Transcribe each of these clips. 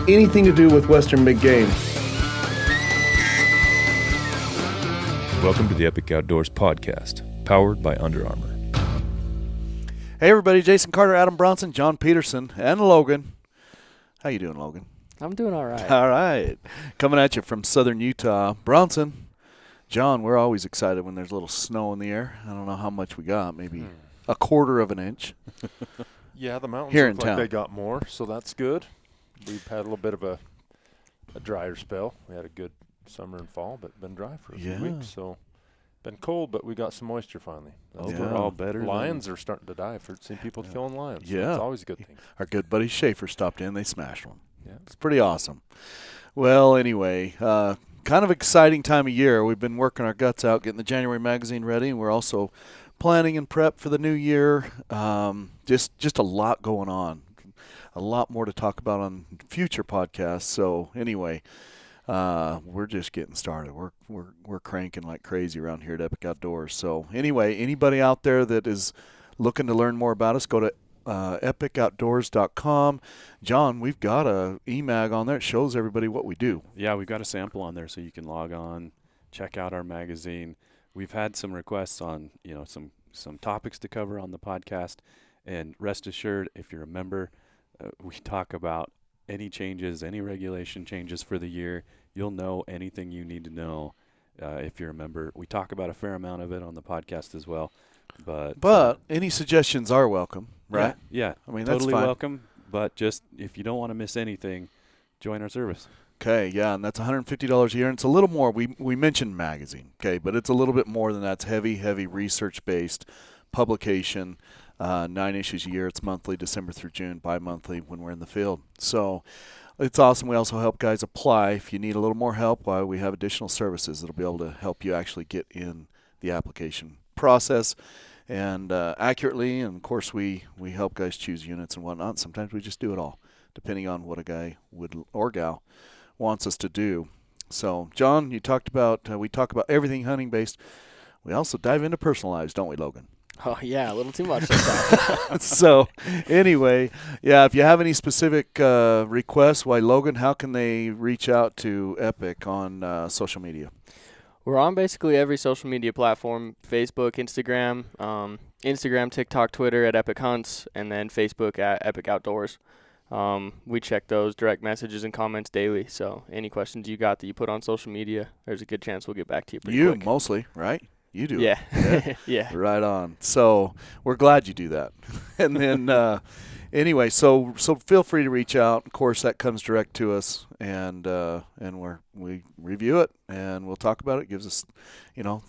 anything to do with Western big game. Welcome to the Epic Outdoors podcast, powered by Under Armour. Hey everybody, Jason Carter, Adam Bronson, John Peterson, and Logan. How you doing, Logan? I'm doing all right. All right. Coming at you from southern Utah. Bronson, John, we're always excited when there's a little snow in the air. I don't know how much we got, maybe a quarter of an inch. Yeah, the mountains Here look in like town. they got more, so that's good. We've had a little bit of a drier spell. We had a good summer and fall, but been dry for a few weeks, so been cold, but we got some moisture finally. That's we're all better. Lions are starting to die. I've seen people killing lions. So Yeah. it's always a good thing. Our good buddy Schaefer stopped in. They smashed one. Yeah. It's pretty awesome. Well, anyway, kind of exciting time of year. We've been working our guts out, getting the January magazine ready, and we're also planning and prep for the new year. Just a lot going on. A lot more to talk about on future podcasts. So anyway, we're just getting started. We're cranking like crazy around here at Epic Outdoors. So anyway, anybody out there that is looking to learn more about us, go to epicoutdoors.com. John, we've got a e-mag on there. It shows everybody what we do. Yeah, we've got a sample on there so you can log on, check out our magazine. We've had some requests on, some topics to cover on the podcast, and rest assured, if you're a member, we talk about any changes, any regulation changes for the year. You'll know anything you need to know if you're a member. We talk about a fair amount of it on the podcast as well. But any suggestions are welcome, right? Yeah. I mean, totally that's fine. welcome. But just if you don't want to miss anything, join our service. Okay, yeah, and that's $150 a year, and it's a little more. We mentioned magazine, okay, but it's a little bit more than that. It's heavy research-based publication, 9 issues a year. It's monthly, December through June, bi-monthly when we're in the field. So it's awesome. We also help guys apply. If you need a little more help, we have additional services that'll be able to help you actually get in the application process and accurately. And, of course, we help guys choose units and whatnot. Sometimes we just do it all, depending on what a guy or gal wants us to do. So, John, we talk about everything hunting based. We also dive into personal lives, don't we, Logan? Oh, yeah, a little too much sometimes. So, anyway, yeah, if you have any specific requests, Logan, how can they reach out to Epic on social media? We're on basically every social media platform, Facebook, Instagram, TikTok, Twitter at Epic Hunts, and then Facebook at Epic Outdoors. We check those direct messages and comments daily, so any questions you got that you put on social media, there's a good chance we'll get back to you pretty quick. Mostly, right? You do. Yeah. Yeah. Yeah. Right on. So we're glad you do that. And then anyway, so feel free to reach out. Of course, that comes direct to us, and we review it and we'll talk about it. It gives us,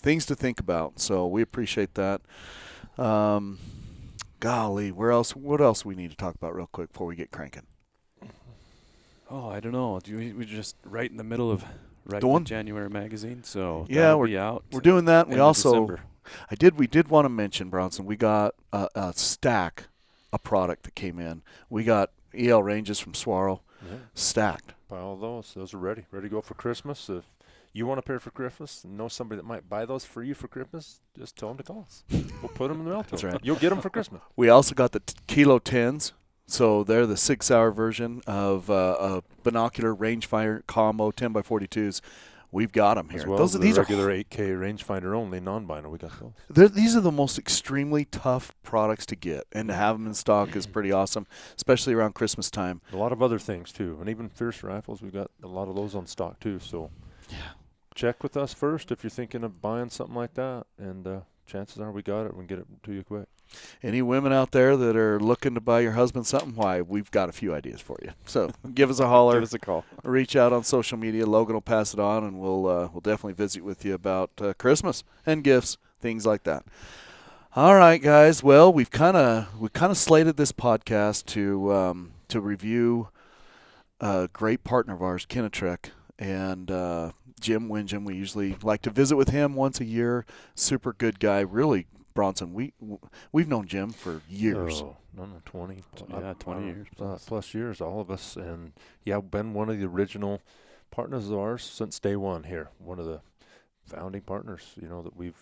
things to think about. So we appreciate that. Golly, what else we need to talk about real quick before we get cranking? Oh, I don't know. We're just right in the middle of the January magazine, so yeah, we're out. We're doing that. We also December. we did want to mention, Bronson, we got a stack of product that came in. We got EL ranges from Swirl stacked. Buy all those. Those are ready to go for Christmas. If you want a pair for Christmas and know somebody that might buy those for you for Christmas, just tell them to call us. We'll put them in the mail to That's them. right. You'll get them for Christmas. We also got the Kilo 10s. So they're the 6-hour version of a binocular rangefinder combo 10x42s. We've got them here. As well as the These regular 8K rangefinder only non-binary. We got those. These are the most extremely tough products to get, and to have them in stock is pretty awesome, especially around Christmas time. a lot of other things too, and even fierce rifles. We've got a lot of those on stock too. So check with us first if you're thinking of buying something like that, and chances are we got it. We can get it to you quick. Any women out there that are looking to buy your husband something, we've got a few ideas for you. So give us a holler. Give us a call. Reach out on social media. Logan will pass it on, and we'll definitely visit with you about Christmas and gifts, things like that. All right, guys. Well, we kind of slated this podcast to review a great partner of ours, Kenetrek, and Jim Winjum. We usually like to visit with him once a year. Super good guy, really. Bronson, we've known Jim for years. Oh, no, 20. Yeah, 20 years. Plus years, all of us. And, been one of the original partners of ours since day one here. One of the founding partners, that we've,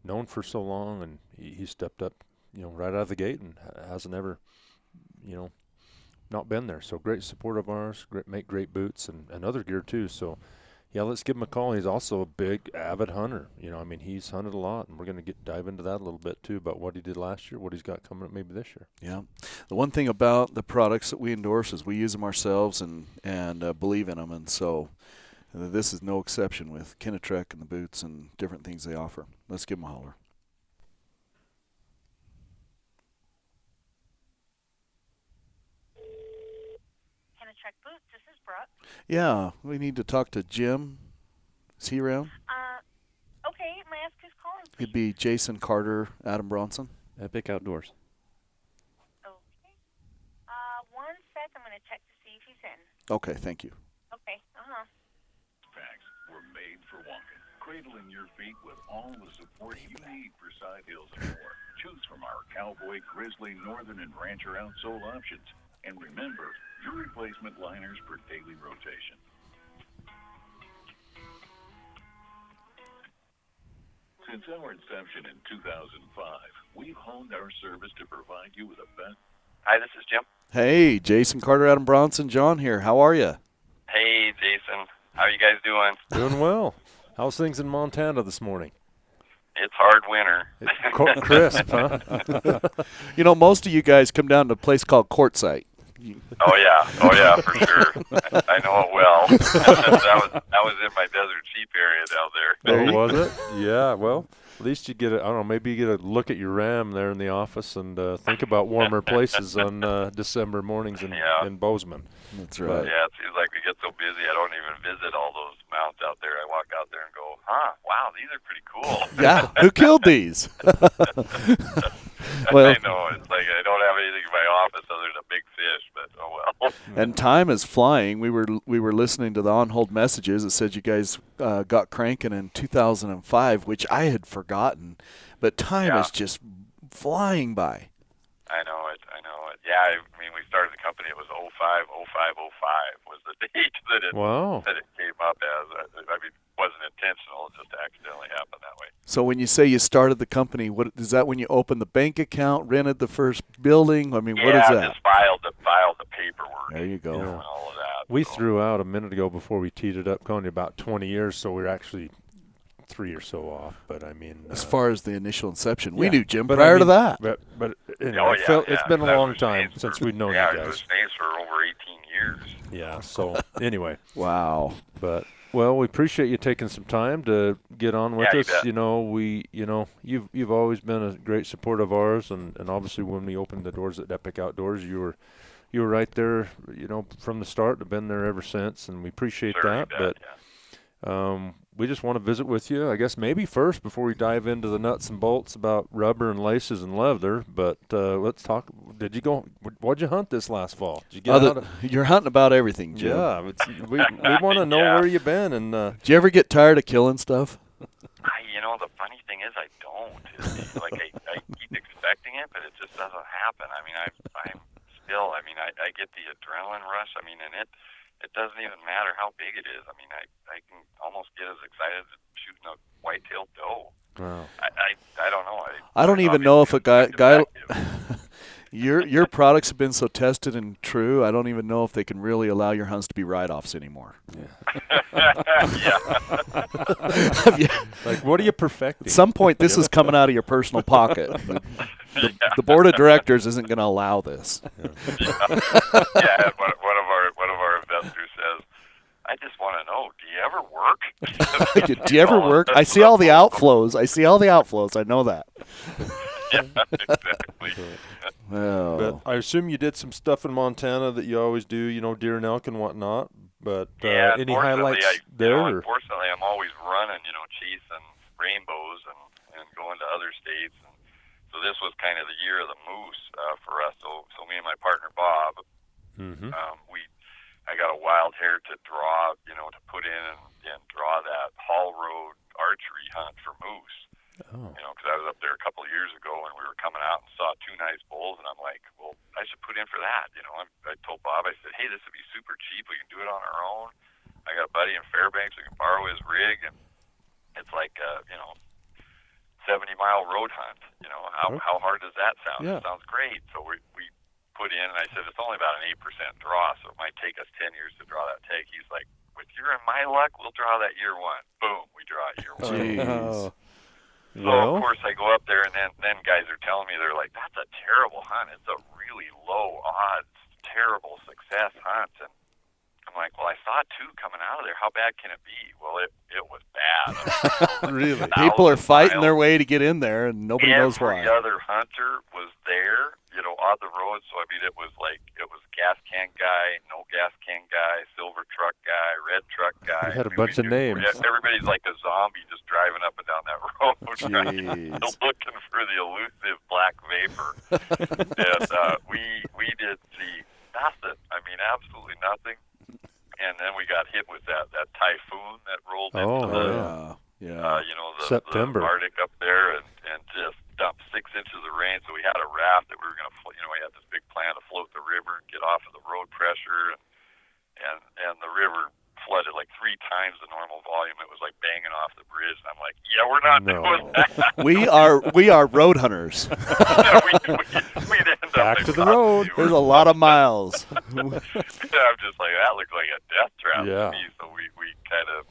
known for so long. And he stepped up, right out of the gate and hasn't ever, not been there. So great support of ours, make great boots and other gear too. So yeah, let's give him a call. He's also a big avid hunter. You know, I mean, he's hunted a lot, and we're going to dive into that a little bit too about what he did last year, what he's got coming up maybe this year. Yeah. The one thing about the products that we endorse is we use them ourselves and believe in them, and so this is no exception with Kenetrek and the boots and different things they offer. Let's give them a holler. Kenetrek Boots, this is Brooke. Yeah, we need to talk to Jim. Is he around? Okay, may I ask who's calling, please? It'd be Jason Carter, Adam Bronson. Epic Outdoors. Okay. 1 sec, I'm going to check to see if he's in. Okay, thank you. Okay, Packs were made for walking, cradling your feet with all the support you need for side hills and more. Choose from our Cowboy, Grizzly, Northern, and Rancher outsole options. And remember, your replacement liners for daily rotation. Since our inception in 2005, we've honed our service to provide you with the best. Hi, this is Jim. Hey, Jason Carter, Adam Bronson, John here. How are you? Hey, Jason. How are you guys doing? Doing well. How's things in Montana this morning? It's hard winter. Crisp, huh? You know, most of you guys come down to a place called Quartzsite. Oh yeah, for sure. I know it well. that was in my desert sheep area down there. Oh, was it? Yeah. Well, at least you get I don't know. Maybe you get a look at your ram there in the office and think about warmer places on December mornings in Bozeman. That's right. Yeah, it seems like we get so busy. I don't even visit all those mounts out there. I walk out there and go, wow, these are pretty cool. Yeah. Who killed these? Well, I know. It's like I don't have anything in my office other than a big fish, but oh well. And time is flying. We were listening to the on-hold messages. It said you guys got cranking in 2005, which I had forgotten. But time is just flying by. I know it. Yeah, I mean, we started the company. It was 05 was the date that it came up as. I mean, it wasn't intentional. It just accidentally happened that way. So when you say you started the company, what is that? When you opened the bank account, rented the first building? I mean, what is that? Yeah, just filed the paperwork. There you go. And all of that. We threw out a minute ago before we teed it up, Coney, about 20 years, so we're actually 3 or so off. But I mean, as far as the initial inception, we knew Jim but prior to that. But anyway, it's been a long time since we've known you guys. Yeah, it was names for over 18 years. Yeah. So anyway. Wow. But well, we appreciate you taking some time to get on with us. Bet. You know, you've always been a great support of ours, and obviously when we opened the doors at Epic Outdoors, you were right there, you know, from the start. Have been there ever since, and we appreciate that. But we just want to visit with you, I guess maybe first before we dive into the nuts and bolts about rubber and laces and leather. But let's talk. What'd you hunt this last fall? Did you get out? You're hunting about everything, Jim. Yeah, we want to know where you've been. And did you ever get tired of killing stuff? You know, the funny thing is I don't. It's like I keep expecting it, but it just doesn't happen. I mean, I'm still. I mean, I get the adrenaline rush. I mean, and it doesn't even matter how big it is. I mean, I can almost get as excited as shooting a white-tailed doe. Wow. I don't know. I don't even know if a guy your products have been so tested and true. I don't even know if they can really allow your hunts to be write-offs anymore. Like, what are you perfecting? At some point, this is coming out of your personal pocket. The board of directors isn't going to allow this. Yeah, one of our investors says, I just want to know, do you ever work? Do you ever work? I see all the outflows. I know that. Yeah, exactly. Well, but I assume you did some stuff in Montana that you always do, you know, deer and elk and whatnot. But any highlights there? Unfortunately, I'm always running, you know, chasing rainbows and going to other states. And so this was kind of the year of the moose for us. So me and my partner Bob, I got a wild hair to draw, you know, to put in and draw that Hall Road archery hunt for moose. Oh. You know, because I was up there a couple of years ago and we were coming out and saw two nice bulls, and I'm like, well, I should put in for that. You know, I told Bob, I said, hey, this would be super cheap. We can do it on our own. I got a buddy in Fairbanks. We can borrow his rig, and it's like, 70-mile road hunt. You know, how hard does that sound? Yeah. It sounds great. So we put in, and I said, it's only about an 8% draw, so it might take us 10 years to draw that tag. He's like, with your and my luck, we'll draw that year one. Boom, we draw it year one. Jeez. So, Well, of course, I go up there, and then guys are telling me, they're like, that's a terrible hunt. It's a really low odds, terrible success hunt. And I'm like, well, I saw two coming out of there. How bad can it be? Well, it was bad. Really? People are fighting their way to get in there, and nobody knows why. Every other hunter was there, on the road. So, I mean, it was gas can guy, no gas can guy, silver truck guy, red truck guy. You had a bunch of names. Everybody's like a zombie just driving up and down that road, looking for the elusive black vapor. And we did see nothing. I mean, absolutely nothing. And then we got hit with that typhoon that rolled into the September. Arctic up there, and just dumped 6 inches of rain. So we had a raft that we were going to, we had this big plan to float the river and get off of the road pressure, and the river flooded like 3 times the normal volume. It was like banging off the bridge, and I'm like, yeah, we're not doing that. We are road hunters. We'd end Back up to the road. There's a lot of miles. I'm just like, that looks like a death trap Yeah. to me. So we kind of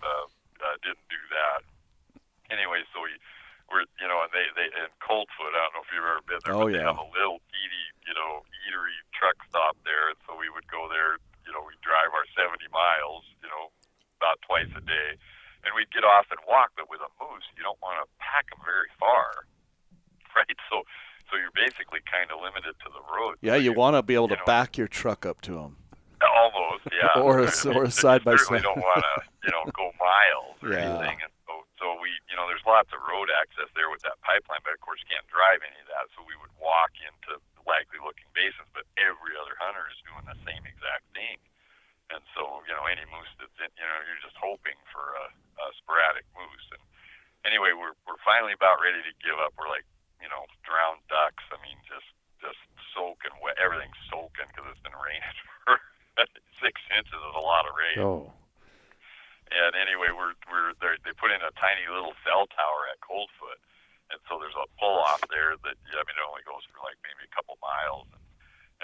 didn't do that. Anyway, so we're and they in Coldfoot. I don't know if you've ever been there. Oh, but yeah. They have a little eatery truck stop there, and so we would go there. We drive our 70 miles, about twice a day, and we'd get off and walk. But with a moose, you don't want to pack them very far, right? So you're basically kind of limited to the road. Yeah, so you want to be able to back your truck up to them. Almost, yeah. Or a side by certainly side. don't want to, go miles or Yeah. anything. And so we, there's lots of road access there with that pipeline, but of course you can't drive any of that. So we would walk into likely looking basins, but every other hunter is doing the same exact thing. And so, any moose that's in, you're just hoping for a sporadic moose. And anyway, we're finally about ready to give up. We're like, drowned ducks. I mean, just soaking wet. Everything's soaking because it's been raining for 6 inches is a lot of rain. Oh. And anyway, they put in a tiny little cell tower at Coldfoot, and so there's a pull off there that it only goes for like maybe a couple miles,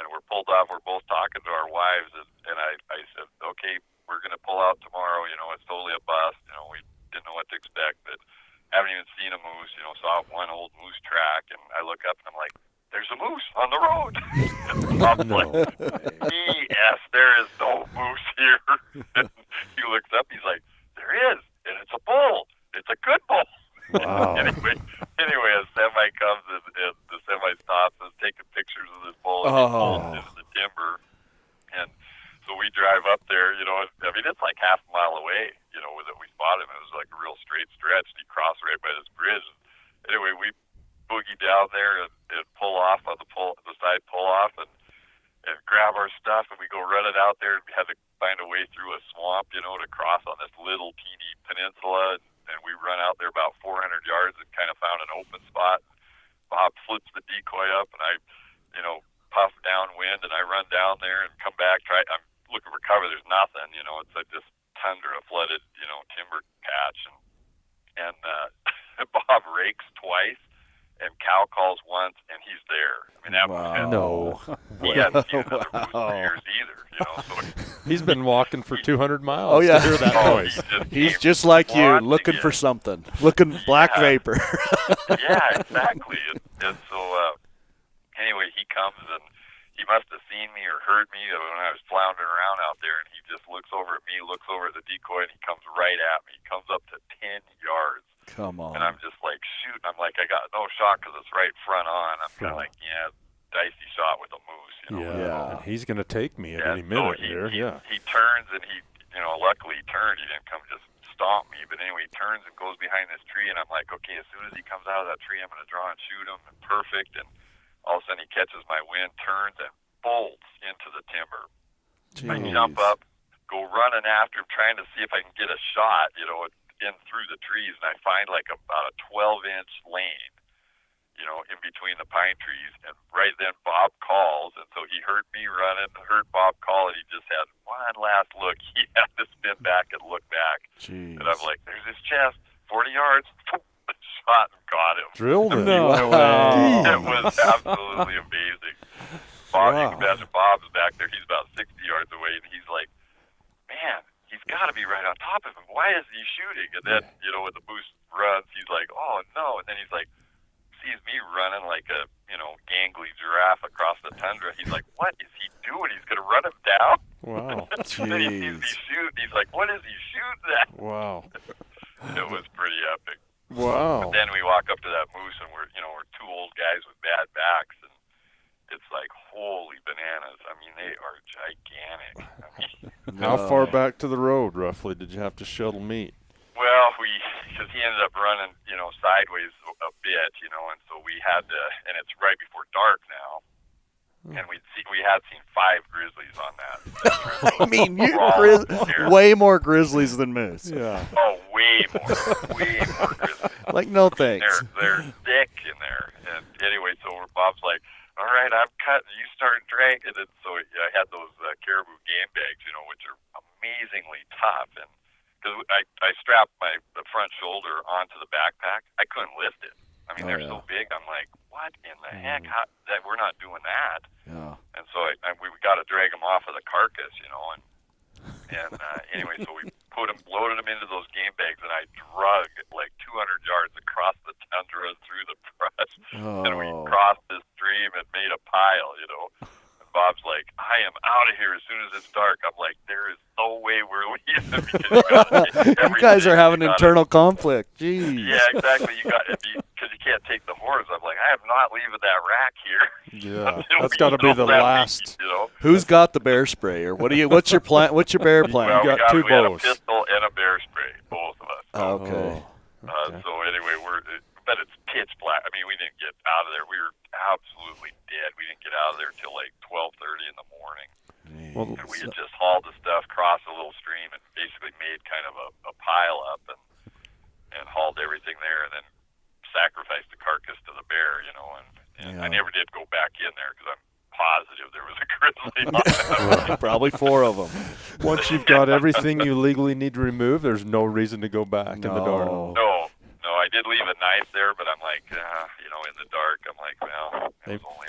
and we're pulled off. We're both talking to our wives, and I said, okay, we're gonna pull out tomorrow. It's totally a bust. We didn't know what to expect, but haven't even seen a moose. Saw one old moose track, and I look up and I'm like, there's a moose on the road. I'm like, yes, there is no moose here. He looks up, he's like, there is, and it's a bull. It's a good bull. Wow. Anyway, a semi comes and the semi stops and is taking pictures of this bull and he pulls into the timber. And so we drive up there, it's like half a mile away, that we spot him. It was like a real straight stretch. He crossed right by this bridge. Anyway, we boogie down there and pull off on the side pull off and grab our stuff, and we go run it out there. We had to find a way through a swamp, to cross on this little teeny peninsula, and we run out there about 400 yards and kind of found an open spot. Bob flips the decoy up, and I, puff downwind, and I run down there and come back. I'm looking for cover. There's nothing, it's like this tundra flooded, timber patch, and Bob rakes twice. And cow calls once, and he's there. I mean, that was he hadn't seen another moose for years either. So He's been walking for 200 miles Oh, yeah. to hear that noise. He's just like you, looking for something. Looking black vapor. Yeah, exactly. And so, anyway, he comes, and he must have seen me or heard me when I was floundering around out there, and he just looks over at me, looks over at the decoy, and he comes right at me. He comes up to 10 yards. Come on. And I'm just like, shoot. I'm like, I got no shot because it's right front on. I'm kind of like, dicey shot with a moose. Yeah. And he's going to take me at any so minute he turns, and he, luckily he turned. He didn't come just stomp me. But anyway, he turns and goes behind this tree, and I'm like, okay, as soon as he comes out of that tree, I'm going to draw and shoot him. And perfect. And all of a sudden he catches my wind, turns, and bolts into the timber. Jeez. I jump up, go running after him, trying to see if I can get a shot, in through the trees, and I find like about a 12-inch lane, in between the pine trees, and right then Bob calls, and so he heard me running, heard Bob call, and he just had one last look. He had to spin back and look back. Jeez. And I'm like, there's his chest, 40 yards, shot and got him. Drilled him. No. It was absolutely amazing. Bob, you can imagine to be right on top of him. Why is he shooting? And then, you know, when the moose runs, he's like, oh, no. And then he's like, sees me running like a, you know, gangly giraffe across the tundra. He's like, what is he doing? He's going to run him down? Wow. Then he sees me shoot. He's like, what is he shooting at? Wow. It was pretty epic. Wow. But then we walk up to that moose, and we're two old guys with bad backs, and it's like, holy bananas. I mean, they are gigantic. I mean, How far back to the road, roughly, did you have to shuttle meat? well, because he ended up running, you know, sideways a bit, you know, and so we had to, and it's right before dark now, and we had seen 5 grizzlies on that. I mean, Here. way more grizzlies than moose. Yeah. Oh, way more grizzlies. Like, no thanks. They're thick in there. And anyway, so Bob's like, all right, I'm cutting. You start dragging. And so I had those caribou game bags, you know, which are amazingly tough. And because I strapped the front shoulder onto the backpack, I couldn't lift it. I mean, they're so big. I'm like, what in the heck? We're not doing that. Yeah. And so we got to drag them off of the carcass, you know. And anyway, so we loaded them into those game bags, and I drug like 200 yards across the tundra through the brush, and we crossed this stream and made a pile, you know. And Bob's like, I am out of here as soon as it's dark. I'm like, there is no way we're leaving because You guys are having internal conflict. Jeez. Yeah, exactly. Because you can't take the horse. I'm like, I am not leaving that rack here. Yeah. until That's we got to be the know that last. you know. Who's got the bear spray, or what's your plan? What's your bear plan? Well, You got two we had a bows. pistol and a bear spray, both of us. Okay. So anyway, but it's pitch black. I mean, we didn't get out of there. We were absolutely dead. We didn't get out of there till like 12:30 in the morning. Well, And we had just hauled the stuff, crossed a little stream, and basically made kind of a pile up and hauled everything there, and then sacrificed the carcass to the bear, you know. And I never did go back in there because I'm positive there was a grizzly on that. Probably 4 of them. once you've got everything you legally need to remove, there's no reason to go back in the dark. No, I did leave a knife there, but I'm like, you know, in the dark, I'm like, well, it was only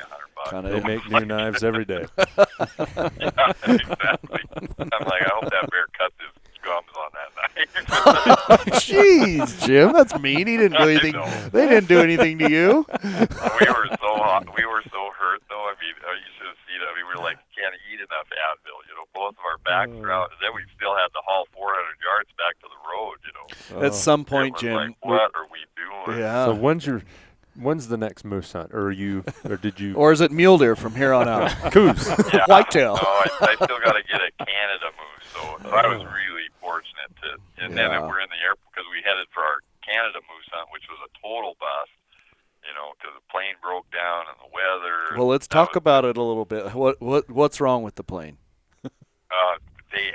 $100. They make new knives every day. Yeah, exactly. I'm like, I hope that bear cuts his gums on that knife. Jeez, Jim, that's mean. He didn't do anything. They didn't do anything to you. We were so hot. We were so hurt, though. I mean, you should have seen it. I mean, we were like, can't eat enough Advil. You know, both of our backs were out. And then we still had to haul 400 yards back to the road, you know. At some point, It was Jim. like, what are we doing? Yeah. So when's the next moose hunt? Or did you? Or is it mule deer from here on out? Coos. Yeah. Whitetail. No, I still got to get a Canada moose. So I was really fortunate to. And then we're in the airport because we headed for our Canada moose hunt, which was a total bust. You know, because the plane broke down and the weather. Well, let's talk about it a little bit. What's wrong with the plane? He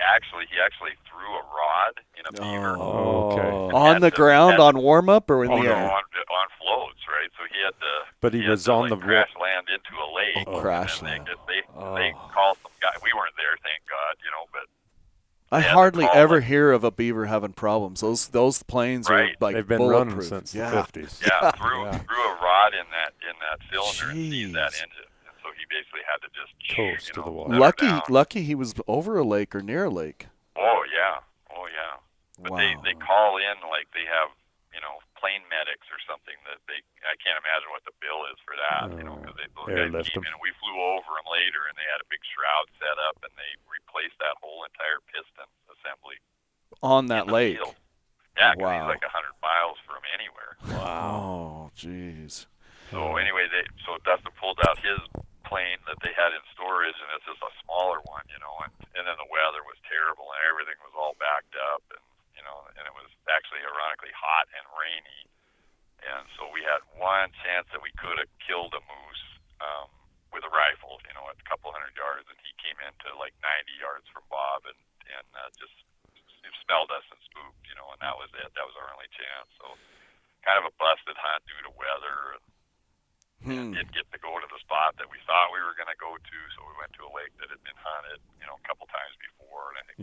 actually threw a rod in a beaver. Oh, okay. On the ground, on warm up, or in the air? On floats, right? So he had to. But he was had to, on the crash land into a lake. Crash and land. They called some guy. We weren't there, thank God. You know, but I Yeah, hardly they're ever called, hear of a beaver having problems. Those planes Right. are like They've been running bulletproof. since the Yeah. 50s. yeah, threw a rod in that cylinder and seized that Jeez. engine. And so he basically had to just Toast to the wall. let her down. Lucky he was over a lake or near a lake. Oh yeah. But Wow. they call in like they have, you know, plane medics or something that I can't imagine what the bill is for that, you know, because those guys airlift came them. in and we flew over them later and they had a big shroud set up and they replaced that whole entire piston assembly On that in the lake. field. Yeah, because Wow. he's like 100 miles from anywhere. Oh, jeez. So anyway, so Dustin pulled out his plane that they had in storage, and it's just a smaller one, you know, and then the weather was terrible and everything was all backed up, and you know, and it was actually ironically hot and rainy, and so we had one chance that we could have killed a moose with a rifle, you know, at a couple hundred yards, and he came into like 90 yards from Bob and just smelled us and spooked, you know, and that was it. That was our only chance. So kind of a busted hunt due to weather. And didn't get to go to the spot that we thought we were going to go to, so we went to a lake that had been hunted, you know, a couple times before, and I think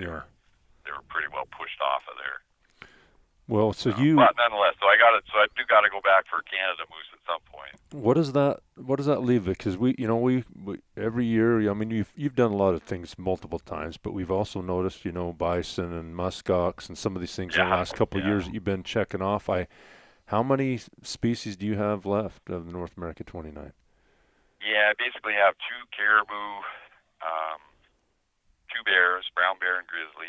they were pretty well pushed off of there. Well, so But nonetheless, so I do got to go back for Canada moose at some point. what does that leave it? Because we every year, I mean, you've done a lot of things multiple times, but we've also noticed, bison and muskox and some of these things in the last couple of years that you've been checking off. How many species do you have left of the North America 29? Yeah, I basically have 2 caribou, 2 bears, brown bear and grizzly,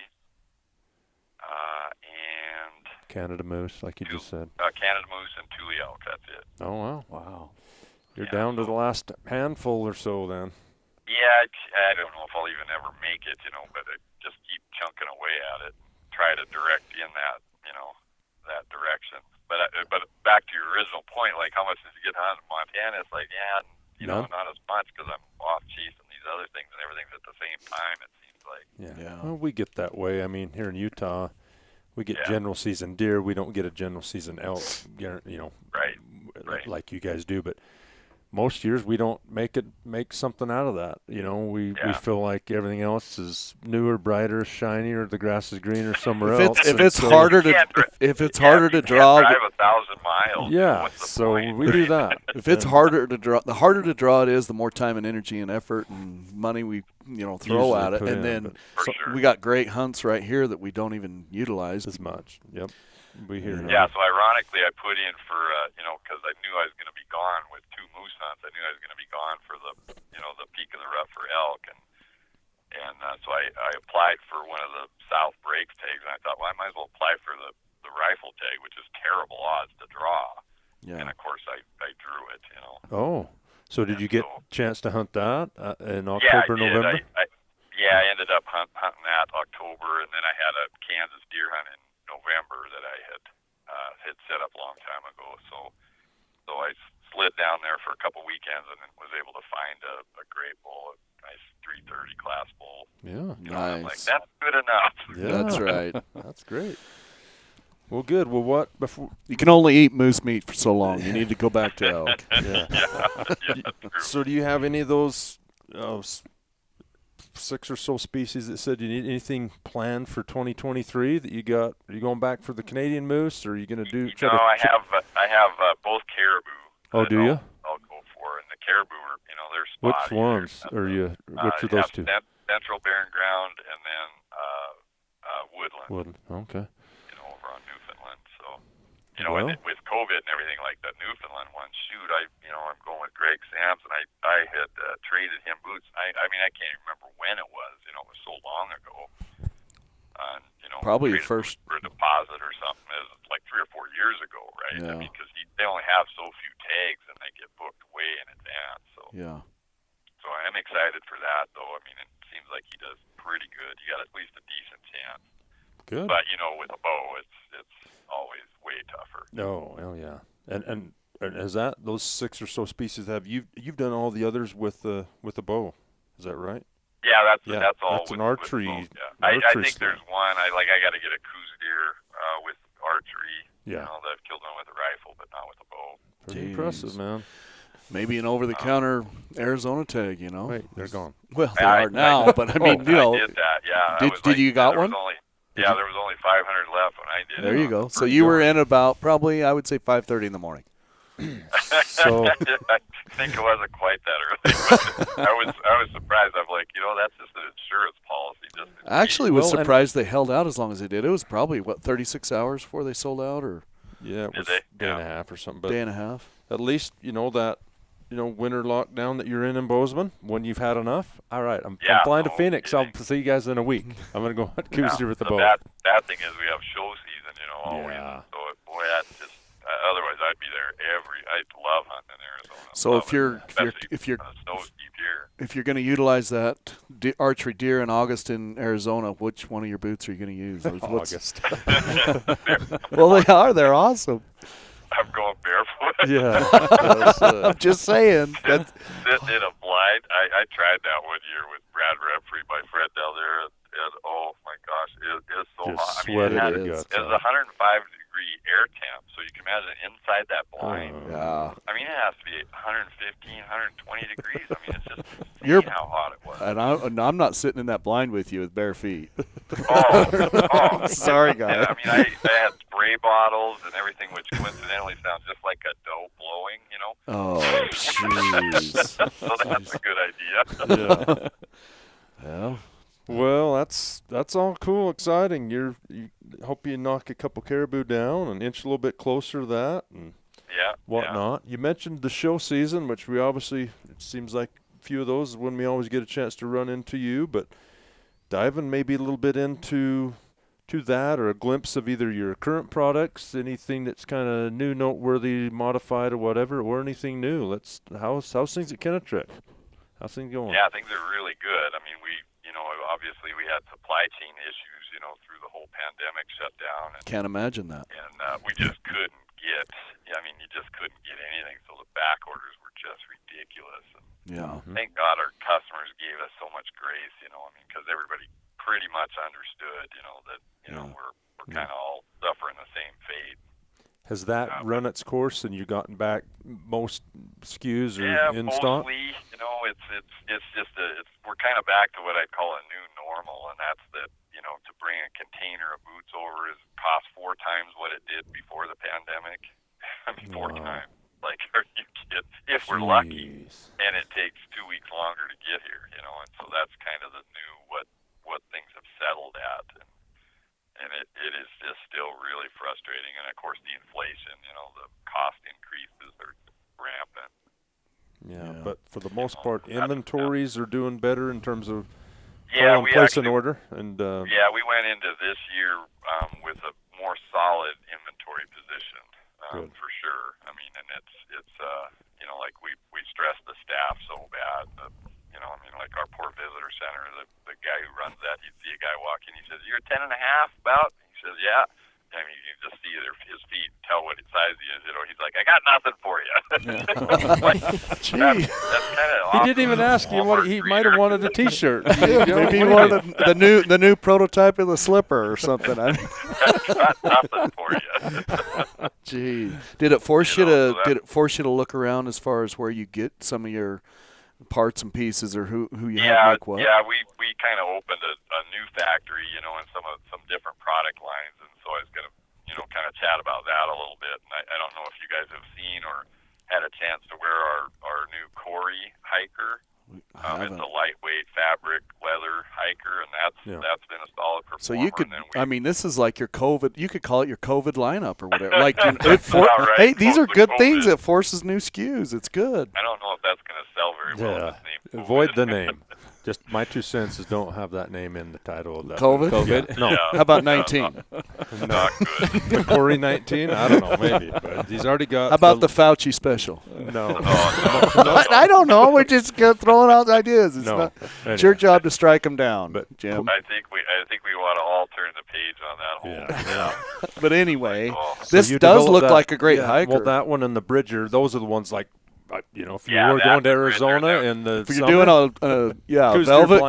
and Canada moose, like you just said. Canada moose and 2 elk. That's it. Oh, wow. Wow. You're down to the last handful or so then. Yeah, I don't know if I'll even ever make it, but I just keep chunking away at it, try to direct in that, that direction. But back to your original point, like how much does it get hunted in Montana? It's like, not as much because I'm off chasing these other things and everything's at the same time, it seems like. Yeah. Well, we get that way. I mean, here in Utah, we get general season deer. We don't get a general season elk, Right. like you guys do. But most years we don't make something out of that. We feel like everything else is newer, brighter, shinier. The grass is greener somewhere else. If it's harder to draw, drive 1,000 miles. Yeah, so we do that. If it's harder to draw, the harder to draw it is, the more time and energy and effort and money we throw Usually at it. put And in, then sure. we got great hunts right here that we don't even utilize as much. Yep, we hear that. Yeah, so ironically, I put in for because I knew I was going to be gone with 2 moose hunts. I knew I was going to be gone for the the peak of the rut for elk, and so I applied for one of the South Breaks tags, and I thought, well, I might as well apply for the rifle tag, which is terrible odds to draw. Yeah. And of course, I drew it. Oh, so did you get a chance to hunt that in Yeah, October, I did. November? I ended up hunting that October, and then I had a Kansas deer hunt in November that I had set up a long time ago. So I slid down there for a couple weekends and then was able to find a great bull, a nice 330 class bull. Yeah, nice. I'm like, that's good enough. Yeah. That's right. That's great. Well, good. Well, what before You can only eat moose meat for so long. You need to go back to elk. So, do you have any of those 6 or so species that said you need anything planned for 2023 that you got? Are you going back for the Canadian moose, or are you going to do? I have both caribou. Oh, do you? I'll go for, and the caribou are, they're Which spotty. ones are you? Which are those 2? Central Barren Ground and then Woodland. Okay. Over on Newfoundland. So, Well. with COVID and everything like that Newfoundland one, I'm going with Greg Sams, and I had traded him boots. I mean, I can't even remember when it was. It was so long ago. Probably your traded first for a deposit or something. It was like 3 or 4 years ago, right? Yeah. I mean, because they only have so few tags, and they get booked way in advance. So, Yeah. So I'm excited for that, though. I mean, it seems like he does pretty good. You got at least a decent chance. Good. But with a bow, it's always way tougher. Oh, yeah. And is that those 6 or so species you've done all the others with the bow? Is that right? Yeah, that's all. That's an archery. With bow, yeah. I think there's one. I got to get a coos deer with archery. Yeah. That I've killed one with a rifle, but not with a bow. Pretty impressive, man. Maybe an over-the-counter Arizona tag, Wait, they're gone. Well, they are now, but I mean, I did that, yeah. Did you got one? There was only 500 left when I did it. There you go. So you were in about probably, I would say, 5:30 in the morning. So I think it wasn't quite that early. But I was surprised. I'm like, that's just an insurance policy. I actually was surprised they held out as long as they did. It was probably 36 hours before they sold out, or it was a day and a half or something. But day and a half. At least that winter lockdown that you're in Bozeman, when you've had enough. All right, I'm flying to Phoenix. I'll see you guys in a week. I'm gonna go hunt coos deer with the bow. Bad thing is we have show season, always. Yeah. So boy, that's just. Otherwise, I'd be there I love hunting in Arizona. So if you're going to utilize that archery deer in August in Arizona, which one of your boots are you going to use? August. Well, they are. They're awesome. I'm going barefoot. Yeah. I'm just saying. Sitting in a blind. I tried that one year with Brad Repfrey, my friend down there, and oh my gosh, it is so hot. I mean, it was 105-degree air temp, so you can imagine inside that blind. Yeah. I mean, it has to be 115, 120 degrees. I mean, it's just insane how hot it was. And I'm not sitting in that blind with you with bare feet. Oh. Sorry, guy. Yeah, I mean, I had spray bottles and everything, which coincidentally sounds just like a doe blowing, you know. Oh, jeez. So that's a good idea. Yeah. Well, that's all cool, exciting. You hope you knock a couple caribou down and inch a little bit closer to that and whatnot. You mentioned the show season, which we obviously, it seems like a few of those is when we always get a chance to run into you, but diving maybe a little bit into that or a glimpse of either your current products, anything that's kind of new, noteworthy, modified or whatever, or anything new. How's things at Kenetrek? How's things going? Yeah, things are really good. I mean, obviously we had supply chain issues, through the whole pandemic shutdown. And, Can't imagine that. And we just couldn't get, you just couldn't get anything. So the back orders were just ridiculous. And thank God our customers gave us so much grace, because everybody pretty much understood, that, we're kind of all suffering the same fate. Has that run its course and you gotten back most SKUs in stock? Mostly, it's just we're kind of back to what I'd call a new normal, and that's that, to bring a container of boots over costs 4 times what it did before the pandemic. I mean, 4 times. Like, are you kidding? If we're lucky, and it takes 2 weeks longer to get here, and so that's kind of the new what things have settled at. And it is just still really frustrating. And, of course, the inflation, the cost increases are rampant. Yeah, but for the most part, inventories are doing better in terms of place an order. And we went into this year with a more solid inventory position, for sure. I mean, and it's like we stressed the staff so bad that, like our poor visitor center, the guy who runs that, he'd see a guy walk in, he says, "You're 10 and a half about?" He says, "Yeah." I mean, you can just see his feet, tell what size he is. He's like, "I got nothing for you." Like, that's kind of awesome. He didn't even ask you what he might have wanted a T-shirt. Maybe he wanted the new prototype of the slipper or something. I mean. Got nothing for you. Gee, did it force you to look around as far as where you get some of your parts and pieces, or who you have make what? Yeah, we kind of opened a new factory, and some different product lines, and so I was going to, kind of chat about that a little bit. And I don't know if you guys have seen or had a chance to wear our new Corey hiker. It's a lightweight fabric leather hiker, and that's been a solid performer. So you could, this is like your COVID. You could call it your COVID lineup or whatever. Like, hey, these are good things. It forces new SKUs. It's good. I don't know if that's going to sell very well. Yeah, avoid the name. Just my 2 cents is don't have that name in the title of that. COVID? Yeah. No. How about 19? Not good. The Corey 19? I don't know, maybe. But he's already got. How about the Fauci special? No. I don't know. We're just throwing out ideas. It's your job to strike them down. But Jim, I think we want to all turn the page on that whole. Yeah. But anyway, this does look like a great hiker. Well, that one and the Bridger, those are the ones like. If you were going to Arizona in the if you're doing a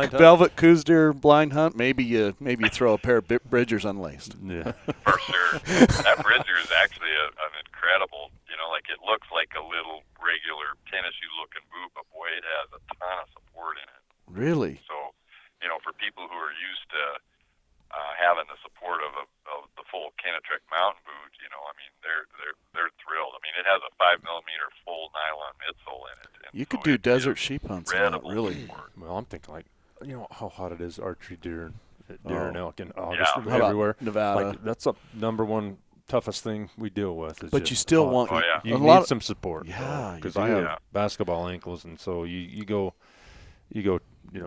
velvet Coues-deer blind hunt, maybe you throw a pair of Bridgers unlaced. Yeah, for sure. That Bridger is actually an incredible. Like it looks like a little regular tennis shoe looking boot, but boy, it has a ton of support in it. Really? So, for people who are used to having the support of the full Kenetrek mountain boot, they're thrilled. I mean, it has a 5mm full nylon midsole in it. You could do desert sheep hunts on that, really. Well, I'm thinking how hot it is archery deer and elk in August everywhere. Nevada. Like, that's the number one toughest thing we deal with. But you still want you need some support. Yeah, because I have basketball ankles, and so you go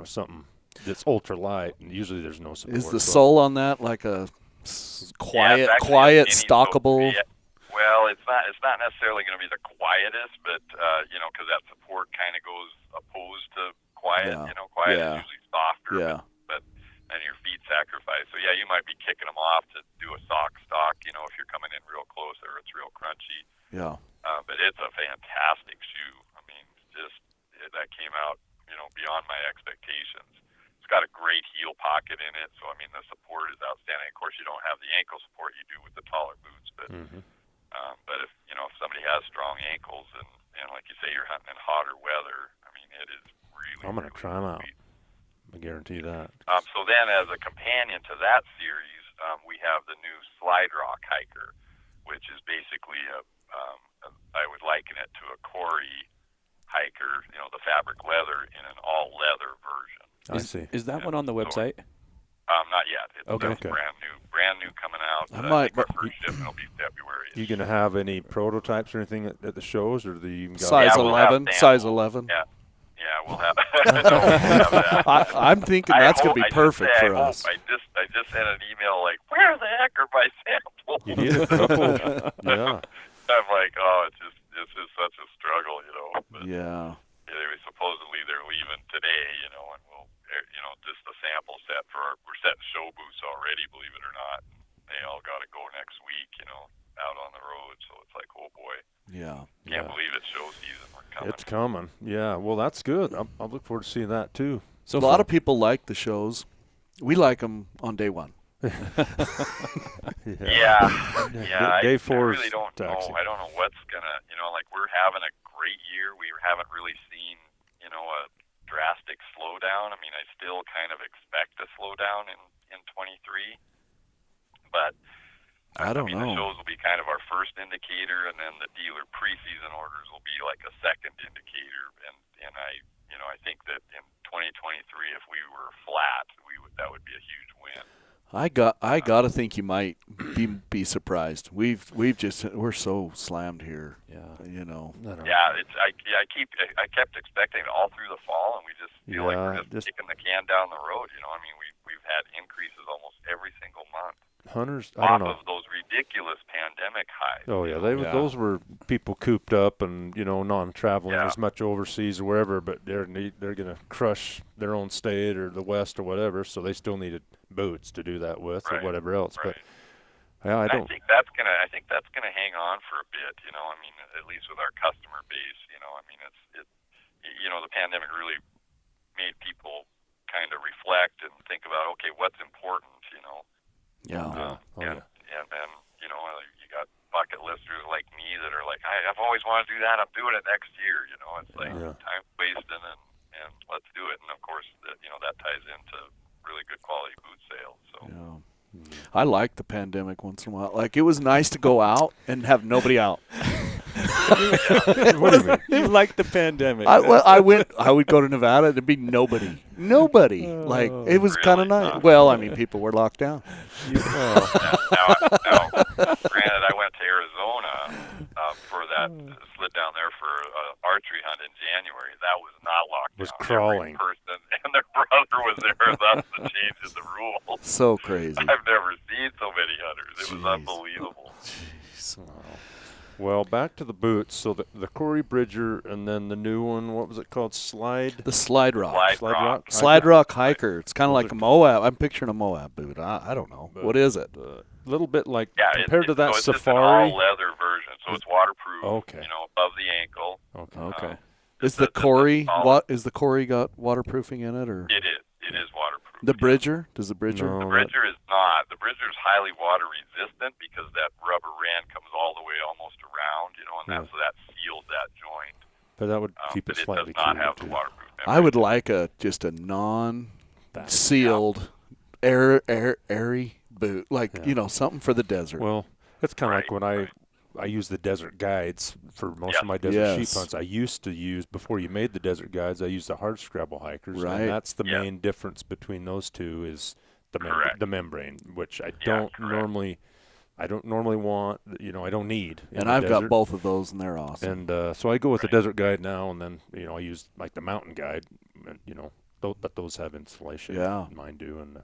something that's ultra light, and usually there's no support. Is the sole on that like a quiet, stockable? Well, it's not necessarily going to be the quietest, but because that support kind of goes opposed to quiet. Quiet is usually softer. Yeah. But then your feet sacrifice. So you might be kicking them off to do a sock stock. If you're coming in real close or it's real crunchy. Yeah. But it's a fantastic shoe. I mean, that came out beyond my expectations. It's got a great heel pocket in it, so the support is outstanding. Of course, you don't have the ankle support you do with the taller boots, but but if somebody has strong ankles and like you say you're hunting in hotter weather, it is really. I'm gonna try them out. I guarantee that. So then, as a companion to that series, we have the new Slide Rock Hiker, which is basically I would liken it to a Corey hiker, the fabric leather in an all leather version. I see. Is that one on the website? Not yet. It's brand new coming out. I think our first shipment will be February. You gonna have any prototypes or anything at the shows, or size 11? Size 11. Yeah, we'll have. No, we'll have that. I'm thinking that's gonna be perfect for us. I just sent an email like, where the heck are my samples? You need a couple. Yeah. I'm like, it's just such a struggle, But yeah. Anyway, supposedly they're leaving today, and we'll, just the sample set we're setting show booths already, believe it or not. They all got to go next week, out on the road. So it's like, oh boy. Yeah. Can't believe it's show season. We're coming. It's coming. Yeah. Well, that's good. I'll look forward to seeing that too. So a lot of people like the shows. We like them on day one. Yeah. Day I 4 really don't know. I don't know what's gonna. Like we're having a great year. We haven't really seen, a drastic slowdown. I mean, I still kind of expect a slowdown in 23, but I don't know. The shows will be kind of our first indicator, and then the dealer preseason orders will be like a second indicator. And I think that in 2023, if we were flat, that would be a huge win. I gotta think you might be surprised. We're so slammed here. Yeah. Yeah, I kept expecting it all through the fall, and we just feel like we're just kicking the can down the road. I mean, we've had increases almost every single month. Hunters, I don't know. Off of those ridiculous pandemic highs. Oh yeah, those were people cooped up and non-traveling as much overseas or wherever, but they're going to crush their own state or the West or whatever, so they still needed boots to do that with or whatever else. Right. But I think that's gonna hang on for a bit. I mean, at least with our customer base. I mean, the pandemic really made people kind of reflect and think about, okay, what's important. Yeah. And then, you got bucket listers like me that are like, I've always wanted to do that. I'm doing it next year. It's like time wasting and let's do it. And of course, that ties into really good quality boot sales. So. Yeah. I like the pandemic once in a while. Like, it was nice to go out and have nobody out. What do you mean? You like the pandemic. I would go to Nevada, there'd be nobody. Like, it was kind of nice. Well, I mean, people were locked down. Now, granted, I went to Arizona for that, slid down there for an archery hunt in January. That was not locked down. Was crawling. Every person and their brother was there. That's the change in the rules. So crazy. I've never seen so many hunters. It was unbelievable. Jeez. Well, back to the boots. So the Corey Bridger and then the new one, what was it called? The Slide Rock. Slide Rock Hiker. It's kind of like a Moab. I'm picturing a Moab boot. I don't know. What is it? A little bit like, compared to that it's Safari. It's an all-leather version, so it's waterproof. Okay. Above the ankle. Okay. Is the Corey got waterproofing in it, or? It is. It is waterproof. The Bridger? Does the Bridger? No, The Bridger is not. The Bridger is highly water resistant because that rubber rand comes all the way almost around, and so that seals that joint. But that would keep it slightly does not cooler, have too. the waterproof membrane. I would like just a non-sealed, airy boot, like something for the desert. Well, it's kind of like when I use the desert guides for most of my desert sheep hunts. I used to use, before you made the desert guides, I used the hard scrabble hikers. Right. And that's the main difference between those two is the membrane, which I don't normally want, I don't need. And I've got both of those, and they're awesome. And so I go with the desert guide now, and then, I use like the mountain guide, and, but those have insulation. Yeah. Mine do, and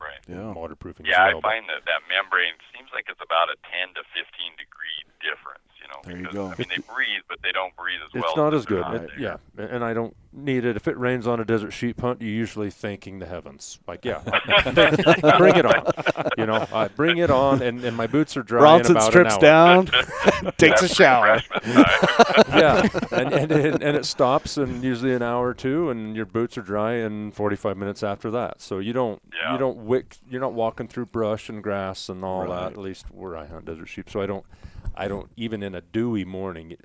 waterproofing Yeah, as well. I find that membrane seems like it's about a 10 to 15 degree difference, There you because, go. I mean, they breathe, but they don't breathe as well. It's not as they're good. out there. And I don't need it. If it rains on a desert sheep hunt, you're usually thanking the heavens. Like, bring it on. I bring it on, and my boots are dry Bronson in about strips an hour. down, takes a shower. and it stops in usually an hour or two, and your boots are dry in 45 minutes after that. So you're not walking through brush and grass and all that. At least where I hunt desert sheep. So I don't even in a dewy morning.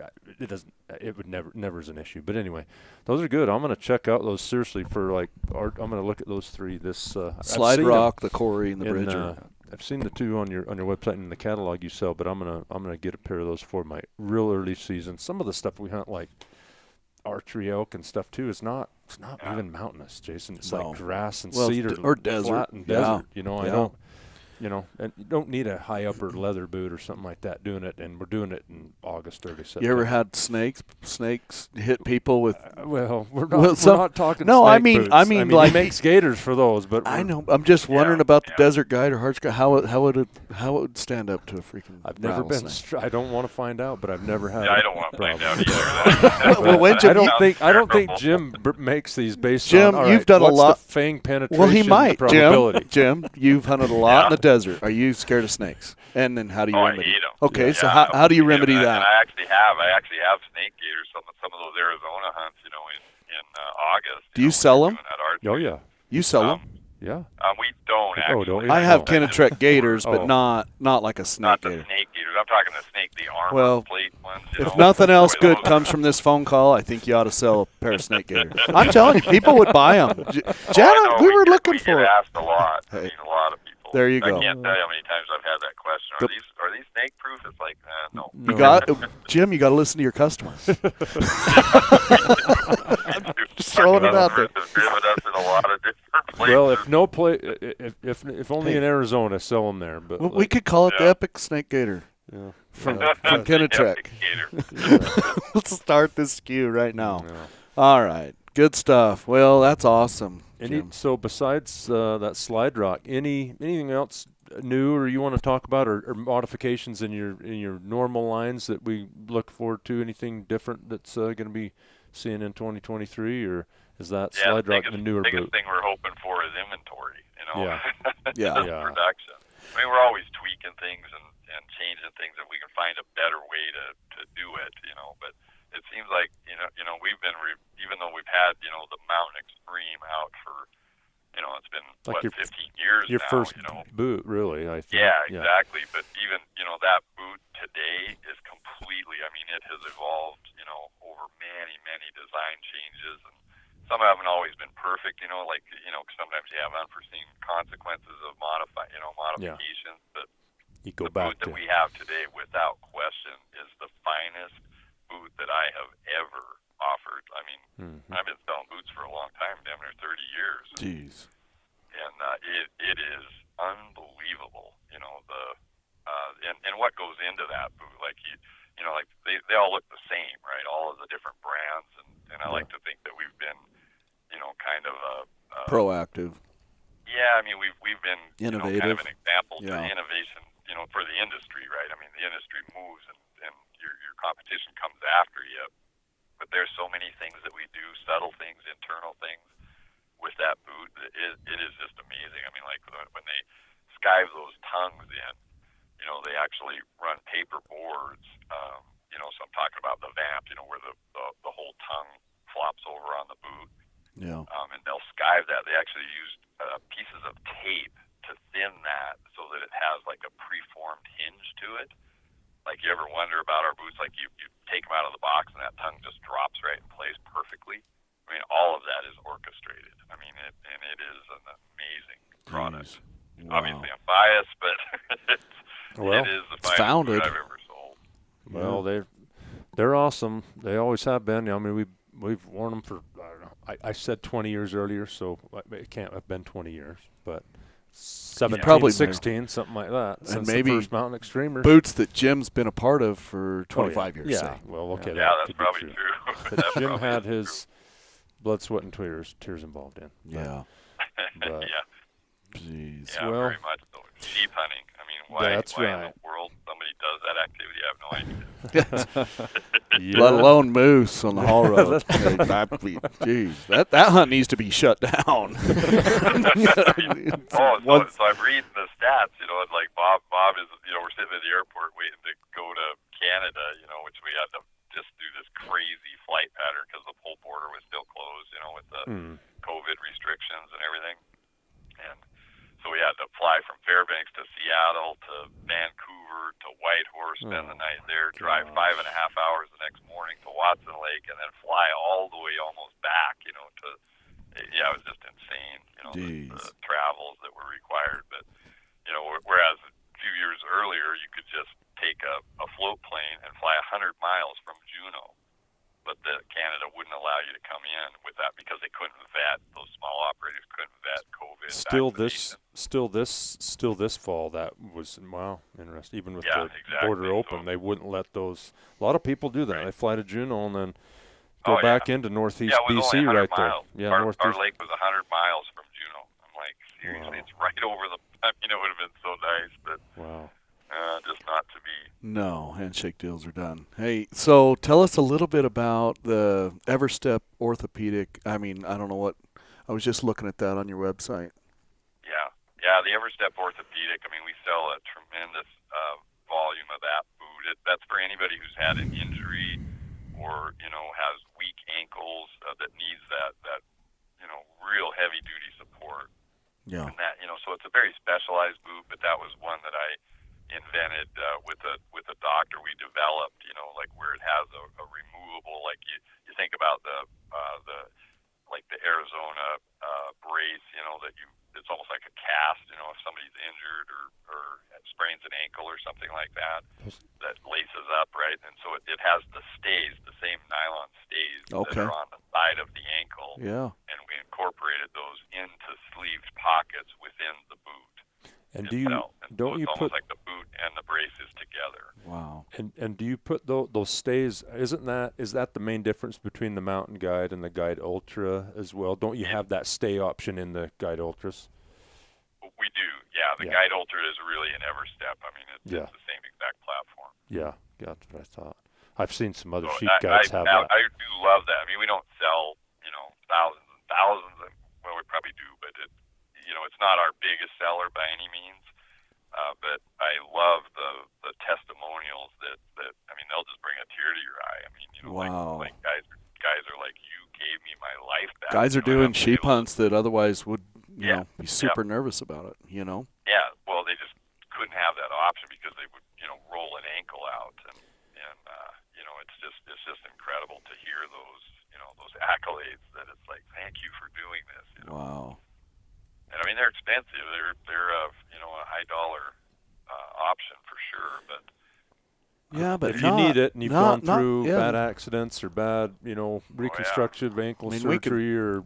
It would never is an issue. But anyway, those are good. I'm gonna check out those seriously for I'm gonna look at those three. This Slide Rock, the Corey, and the Bridger. I've seen the two on your website and the catalog you sell, but I'm gonna get a pair of those for my real early season. Some of the stuff we hunt, like archery elk and stuff too, it's not even mountainous, Jason. It's like grass and cedar or desert, flat and yeah. desert. You know, I Yeah. don't. You know, and you don't need a high upper leather boot or something like that doing it, and we're doing it in August, early September. You ever had snakes hit people with? Well, we're Well, not talking. No, snake I mean, boots. I mean, like he makes gators for those, but I know. I'm just wondering about the desert guide or harsh guide. How it would stand up to a freaking? I've never been. rattlesnake. I don't want to find out, but I've never had. I don't want to find problem. out either. Well, Winjum, I don't think Jim makes these based Jim, on. All you've right, done a what's lot. The fang penetration. Well, he might. Probability. Jim, you've hunted a lot in the desert. Are you scared of snakes? And then how do you Oh, remedy? I hate 'em. Okay, so Yeah, how do you I hate 'em. remedy And that? I actually have snake gators. Some of those Arizona hunts, in August. Do you sell them? Oh yeah. You sell them? Yeah. We don't actually. don't you? I have Oh. Kenetrek gators, but Oh. not like a snake Not the gator. snake gators. I'm talking the armor Well, plate ones. If nothing else Boy, good those- comes from this phone call, I think you ought to sell a pair of snake gators. I'm telling you, people would buy them. Jana, we were looking for We it. get asked a lot. Hey. A lot of people. There you go. I can't tell you how many times I've had that question. Are these snake proof? It's like, no. You got Jim. You got to listen to your customers. Just throwing it out there. Customers have driven us in a lot of different places. Well, if only in Arizona, sell them there. But Well, we could call it the Epic Snake Gator Yeah. from The Kenetrek. epic gator. Let's start this SKU right now. Yeah. All right, good stuff. Well, that's awesome. Jim. So besides that slide rock, anything else new or you want to talk about, or modifications in your normal lines that we look forward to? Anything different that's going to be seeing in 2023, or is that slide rock the newer biggest boot? thing we're hoping for is inventory. Yeah. Yeah. Yeah. Production. I mean, we're always tweaking things and changing things if we can find a better way to do it. But it seems like we've been even though we've had the Mountain Extreme out for it's been Like 15 years your now. first boot, really, I think. Yeah, exactly. But even that boot today is completely. I mean, it has evolved over many design changes, and some haven't always been perfect. Sometimes you have unforeseen consequences of modifications. But You go the back boot to that we have today, without question, is the finest boot that I have ever offered. I mean, I've been selling boots for a long time, damn near 30 years. Jeez. And it is unbelievable, and what goes into that boot. Like they all look the same, right? All of the different brands, and I like to think that we've been, kind of Proactive. Yeah, I mean we've been Innovative. kind of an example to Yeah. innovation, for the industry, right? I mean the industry moves and your competition comes after you, but there's so many things that we do, subtle things, internal things with that boot. It is just amazing. I mean, like when they skive those tongues in, they actually run paper boards. So I'm talking about the vamp, where the whole tongue flops over on the boot. Yeah. And they'll skive that. They actually used pieces of tape to thin that so that it has like a preformed hinge to it. Like you ever wonder about our boots? Like you take them out of the box and that tongue just drops right in place perfectly. I mean, all of that is orchestrated. I mean, it is an amazing product. Wow. Obviously, I'm biased, but it is the finest founded. boot I've ever sold. Well, they're awesome. They always have been. I mean, we've worn them for, I don't know. I said 20 years earlier, so it can't have been 20 years, but 17, probably 16, something like that. And Since maybe the first Mountain Extremers. Boots that Jim's been a part of for 25 years. Yeah. say. Well, okay. Yeah, that that's could be probably true. true. But That's Jim probably had true. his blood, sweat, and tears involved in. Yeah. But, Yeah. Jeez. Yeah, Well, very much so. Sheep hunting. I mean, why That's in right. the world somebody does that activity? I have no idea. yeah. Let alone moose on the haul road. Jeez, that hunt needs to be shut down. So I'm reading the stats, and like Bob is, we're sitting at the airport waiting to go to Canada, which we had to just do this crazy flight pattern because the whole border was still closed, with the COVID restrictions and everything. And so we had to fly from Fairbanks to Seattle to Vancouver to Whitehorse, spend the night there, drive 5.5 hours the next morning to Watson Lake, and then fly all the way almost back, to it was just insane, the travels that were required. But, whereas would just take a float plane and fly 100 miles from Juneau. But Canada wouldn't allow you to come in with that because they couldn't vet. Those small operators couldn't vet COVID. Still this fall, that was interesting. Even with the exactly. border open, they wouldn't let those. A lot of people do that. Right. They fly to Juneau and then go back into northeast BC right miles. there. Yeah, our northeast. lake was 100 miles from Juneau. I'm like, seriously, It's right over the. It would have been so nice, but just not to be. No, handshake deals are done. Hey, so tell us a little bit about the Everstep Orthopedic. I mean, I don't know what. I was just looking at that on your website. Yeah, the Everstep Orthopedic. I mean, we sell a tremendous volume of that boot. That's for anybody who's had an injury or has weak ankles that needs that real heavy duty support. Yeah. And that so it's a very specialized boot, but that was one that I invented with a doctor. We developed like where it has a removable, like you think about the Arizona brace, that it's almost like a cast, if somebody's injured or sprains an ankle or something like that laces up, right? And so it has the stays, the same nylon stays that are on the side of the ankle. Yeah. And we incorporated those into sleeved pockets within the boot. And so it's almost like the boot and the braces together. Wow. And do you put those stays? Is that the main difference between the Mountain Guide and the Guide Ultra as well? Don't you have that stay option in the Guide Ultras? We do, yeah. The Guide Ultra is really an Everstep. I mean, it's the same exact platform. Yeah, that's what I thought. I've seen some other sheep I guides have that. I do love that. I mean, we don't sell, thousands and thousands. Well, we probably do, but it's not our biggest seller by any means. But I love the testimonials that I mean, they'll just bring a tear to your eye. I mean, wow. like guys are like, you gave me my life back. Guys are doing sheep hunts that otherwise would be super Yep. nervous about it. Yeah, well, they just couldn't have that option because they would roll an ankle out, and it's just incredible to hear those those accolades that it's like, thank you for doing this. Wow. And I mean, they're expensive. They're a high dollar option for sure, but but if you need it and you've gone through bad accidents or bad reconstructive ankle surgery or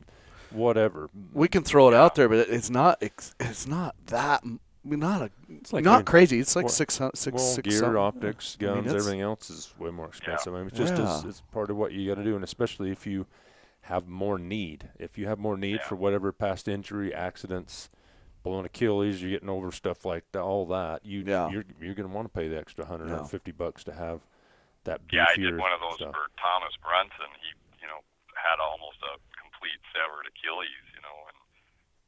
whatever, we can throw it out there, but it's not that. It's not crazy. It's like six gear, optics, guns, everything else is way more expensive. I mean, it's just it's part of what you got to do, and especially if you have more need. If you have more need for whatever past injury, accidents, blown Achilles, you're getting over stuff like that, all that. You're going to want to pay the extra $150 to have that beefier. Yeah, I did one of those stuff. for Thomas Brunson. He had almost a complete severed Achilles.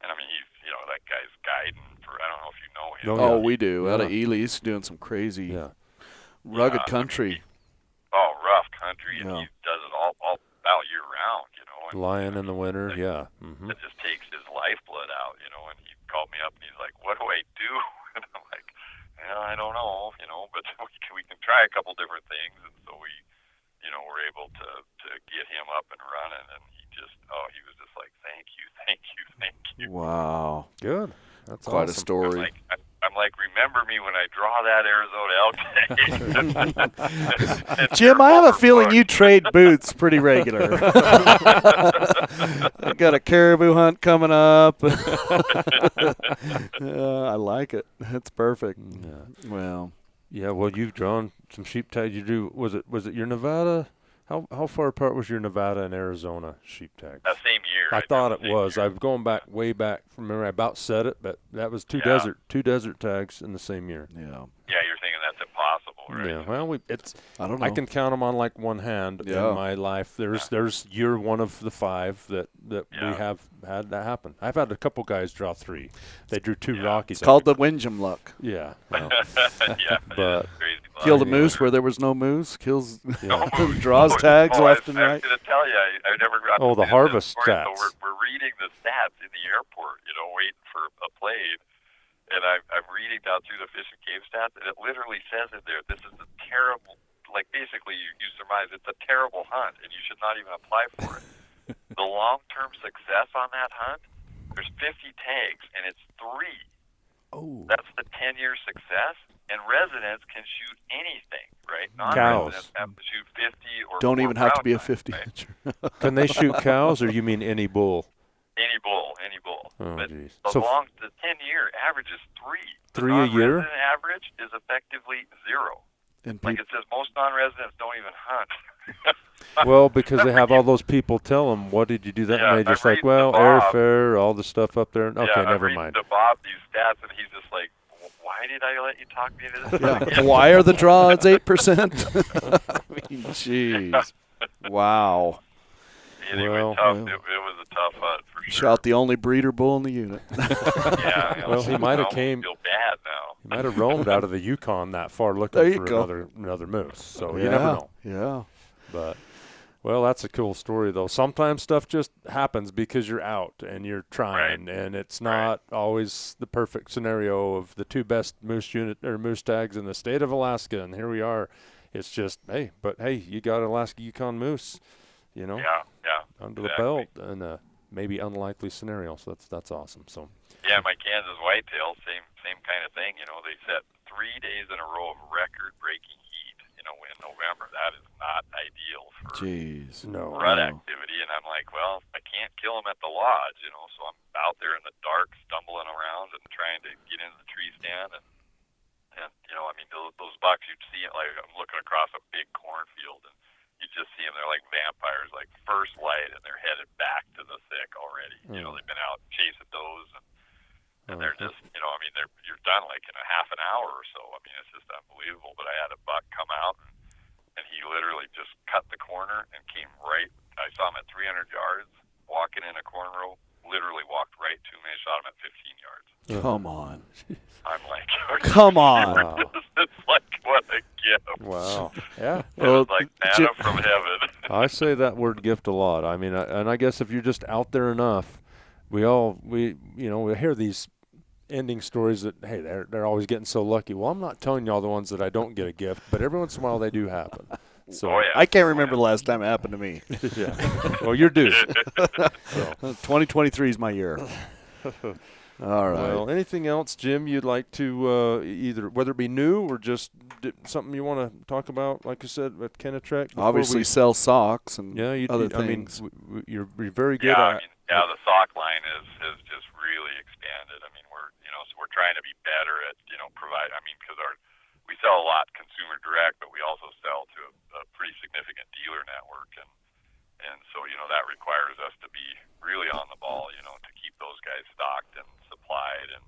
And I mean, he's that guy's guiding for, I don't know if you know him. Oh, we do. Out of Ely, he's doing some crazy rugged country. Rough country, and he does it all about year round, And, Lion in the winter, It just takes his lifeblood out, and he called me up and he's like, what do I do? And I'm like, I don't know, but we can try a couple different things. And so we, were able to get him up and running, and he was just like, thank you. Wow. Good. That's quite awesome. a story. I'm like, remember me when I draw that Arizona elk tag. Jim, I have a feeling you trade boots pretty regular. I got a caribou hunt coming up. I like it. That's perfect. Yeah. Well. Yeah. Well, you've drawn some sheep tags. You do. Was it your Nevada? How far apart was your Nevada and Arizona sheep tag? Same year. I thought it was. I'm going back way back. Remember, I about said it, but that was two desert tags in the same year. Yeah. Yeah, you're thinking that's impossible, right? Yeah. Well, I don't know. I can count them on like one hand in my life. You're one of the 5 that we have had that happen. I've had a couple guys draw 3. They drew 2 Rockies. It's called the Winjum luck. Yeah. Well, but crazy. Killed a moose where there was no moose. Draws tags left and right. I was going to tell you, I never got the harvest stats. So we're reading the stats in the airport, waiting for a plane. And I'm reading down through the Fish and Game stats, and it literally says in there, this is a terrible, basically you surmise it's a terrible hunt, and you should not even apply for it. The long-term success on that hunt, there's 50 tags, and it's 3. Oh. That's the 10-year success. And residents can shoot anything, right? Cows. Non-residents have to shoot 50 or Don't more even have to brown be a times, 50 right? incher. Can they shoot cows, or you mean any bull? Any bull, any bull. Oh, but geez. the So the 10-year average is 3. The 3 a year? non-resident average is effectively 0. And Like peop- it says, most non-residents don't even hunt. Well, because they have all those people tell them, what did you do that? Yeah, and they just I'm like, reading well, to Bob. airfare, all the stuff up there. Okay, yeah, I'm never reading mind. to Bob these stats, and he's just like, why did I let you talk me into this? yeah. Why are the draw odds 8%? I mean, jeez. Wow. Anyway, Well, tough. well. It was a tough hunt for sure. Shot the only breeder bull in the unit. Yeah. Well, he might have I came. feel bad now. He might have roamed out of the Yukon that far There looking you for go. another moose. So yeah. you never know. Yeah. But well, that's a cool story though. Sometimes stuff just happens because you're out and you're trying, and it's not always the perfect scenario of the 2 best moose tags in the state of Alaska, and here we are. It's just hey, you got Alaska Yukon moose, you know, under the belt, and maybe unlikely scenario. So that's awesome. So Yeah, my Kansas whitetail, same kind of thing. You know, they set 3 days in a row of record-breaking heat. You know, in November, that is not ideal for Jeez. rut activity. And I'm like, well, I can't kill them at the lodge. You know, so I'm out there in the dark, stumbling around and trying to get into the tree stand. And you know, I mean, those bucks, you'd see it like I'm looking across a big cornfield, and you just see them. They're like vampires, like first light, and they're headed back to the thick already. You know, they've been out chasing those, and they're just, you know, I mean, you're done like in a half an hour or so. I mean, it's just unbelievable. But I had a buck come out, and he literally just cut the corner and came right. I saw him at 300 yards, walking in a corn row, literally walked right to me and shot him at 15 yards. Come on. I'm like, Come on. Wow. it's like, what a gift. Wow. Yeah. It was like manna from heaven. I say that word gift a lot. I mean, and I guess if you're just out there enough, we hear these ending stories that, hey, they're always getting so lucky. Well, I'm not telling y'all the ones that I don't get a gift, but every once in a while they do happen. So Oh, yeah. I can't remember the last time it happened to me. yeah. Well, you're due. 2023 is my year. All right. Well, anything else, Jim, you'd like to either, whether it be new or just something you want to talk about, like you said, with Kenetrek? Obviously sell socks and other things. I mean, you're very good Yeah, at the sock line has just really expanded. I mean, we're trying to be better at, provide. I mean, because we sell a lot consumer direct, but we also sell to a pretty significant dealer network, and so that requires us to be really on the ball, to keep those guys stocked and supplied, and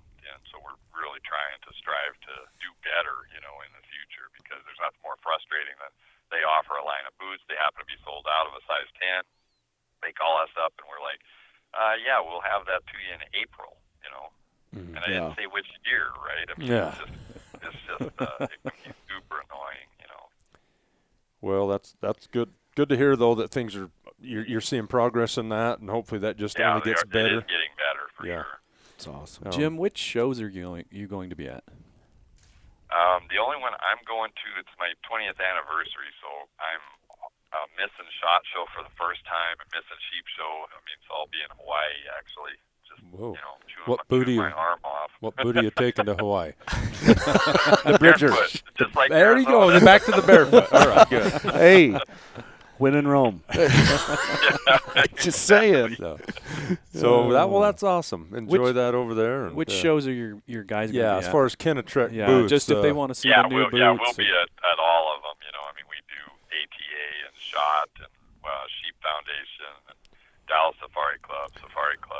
so we're really trying to strive to do better, in the future, because there's nothing more frustrating than they offer a line of boots, they happen to be sold out of a size 10, they call us up and we're like, yeah, we'll have that to you in April, and I didn't say which year, right? I mean, it's just it can be super annoying, Well, that's good. Good to hear though that things are you're seeing progress in that, and hopefully that just only gets better. It is getting better for sure. It's awesome. Jim, which shows are you going to be at? The only one I'm going to, it's my 20th anniversary, so I'm missing SHOT Show for the first time, and missing Sheep Show. I mean, so I'll be in Hawaii actually. Just Whoa. chewing my arm off. What booty you taking to Hawaii? The Bridgers. Barefoot, just like There you go. Arizona. Then back to the barefoot. All right, good. Hey, win in Rome. Just saying. So that's awesome. Enjoy that over there. And, Which shows are your guys going to be at? as far as Kenetrek Yeah, boots. just if they want to see the new boots. Yeah, we'll be at all of them. I mean, we do ATA and SHOT and Sheep Foundation and Dallas Safari Club.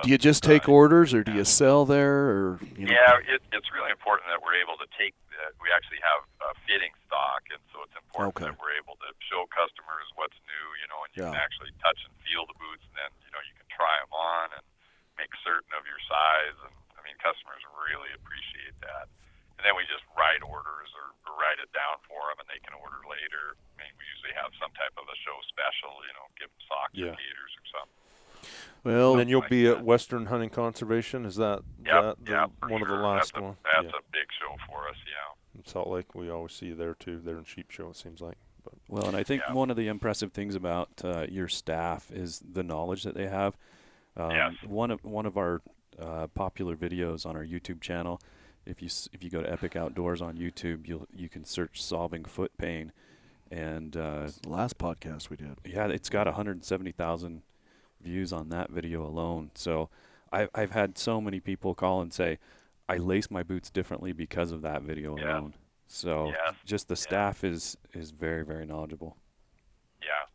Do you just take orders, or do you sell there, or Yeah, it's really important that we're able to take. We actually have fitting stock, and so it's important that we're able to show customers what's new. And you can actually touch and feel the boots, and then you can try them on and make certain of your size. And I mean, customers really appreciate that. And then we just write orders or write it down for them, and they can order later. I mean, we usually have some type of a show special. Give them socks or gaiters or something. Well, and then you'll be at Western Hunting Conservation. Is that one of the last ones? That's a big show for us. Yeah. In Salt Lake, we always see you there too. They're in Sheep Show, it seems like. But. Well, and I think one of the impressive things about your staff is the knowledge that they have. Yes. One of our popular videos on our YouTube channel if you go to Epic Outdoors on YouTube, you can search solving foot pain, and The last podcast we did. yeah, it's got 170,000 views on that video alone. So I've had so many people call and say, I lace my boots differently because of that video alone. So just the staff is very, very knowledgeable. Yeah,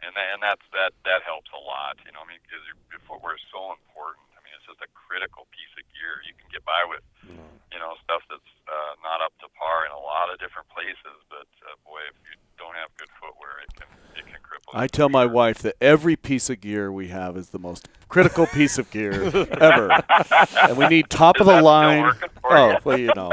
and that helps a lot. You know, I mean, because your footwear is so important. I mean, it's just a critical piece of gear. You can get by with, you know, stuff that's not up to par in a lot of different places. But boy, if you don't have good footwear, it can cripple. I tell my wife that every piece of gear we have is the most critical piece of gear ever, and we need top of the line. Oh, well, you know,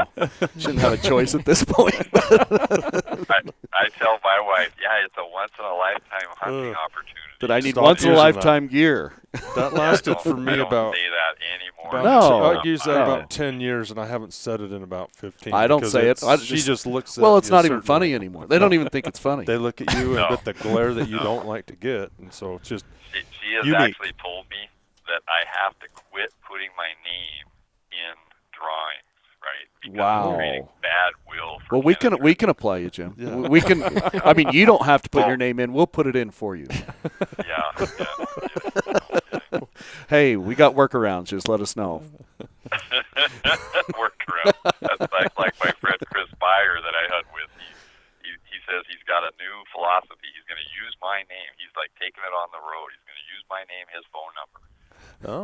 shouldn't have a choice at this point. I tell my wife, it's a once in a lifetime hunting opportunity. That I need Stop once in a using lifetime gear. That lasted for me I don't about. say that anymore. No. I used that No. about 10 years, and I haven't said it in about 15. I don't because say it. it's- I she just looks at Well, it's you not a even certain funny way. anymore. They don't even think it's funny. They look at you No. and with the glare that you don't like to get, and so it's just She has unique. actually told me that I have to quit putting my name in drawings, right? Because Wow. I'm creating bad will for Well, we can Kenetrek. apply you, Jim. Yeah. We can. I mean, you don't have to put your name in. We'll put it in for you. Yeah. Hey, we got workarounds. Just let us know. Workaround. That's like my friend Chris Byer that I hunt with. He says he's got a new philosophy. He's going to use my name. He's like taking it on the road. He's going to use my name, his phone number.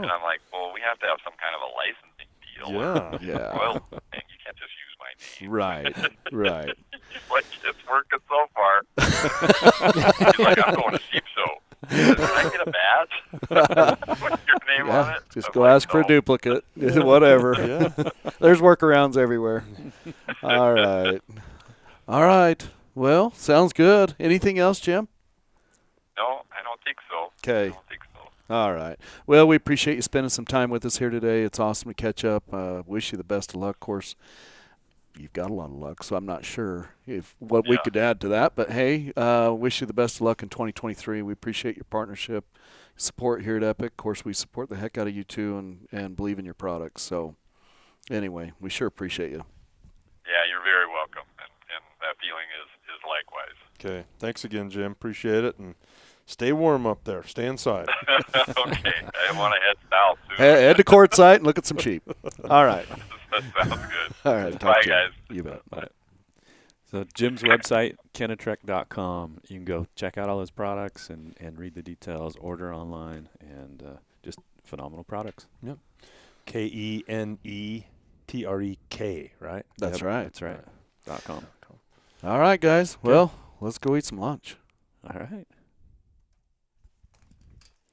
And I'm like, well, we have to have some kind of a licensing deal. Yeah. Royalty thing. You can't just use my name. Right. Right. He's like, it's working so far. He's like, I'm going to Sheep Show. Did I get a badge? Put your name on Yeah. it? Just I'm go like, ask for a no. duplicate. Whatever. There's workarounds everywhere. All right. All right. Well, sounds good. Anything else, Jim? No, I don't think so. Okay. I don't think so. All right. Well, we appreciate you spending some time with us here today. It's awesome to catch up. Wish you the best of luck. Of course, you've got a lot of luck, so I'm not sure if what we could add to that. But, hey, wish you the best of luck in 2023. We appreciate your partnership, support here at Epic. Of course, we support the heck out of you, too, and believe in your products. So, anyway, we sure appreciate you. Yeah, you're very welcome. And that feeling is likewise. okay. Thanks again, Jim. Appreciate it, and stay warm up there. Stay inside. Okay. I want to head south soon. Head to Quartzsite and look at some sheep. All right. That sounds good. All right. Bye, talk to you. guys. You bet. Bye. So Jim's website, Kenetrek.com. You can go check out all his products and read the details, order online, and just phenomenal products. Yep. Kenetrek, right? That's right. That's right. .com. All right, guys. Well, let's go eat some lunch. All right.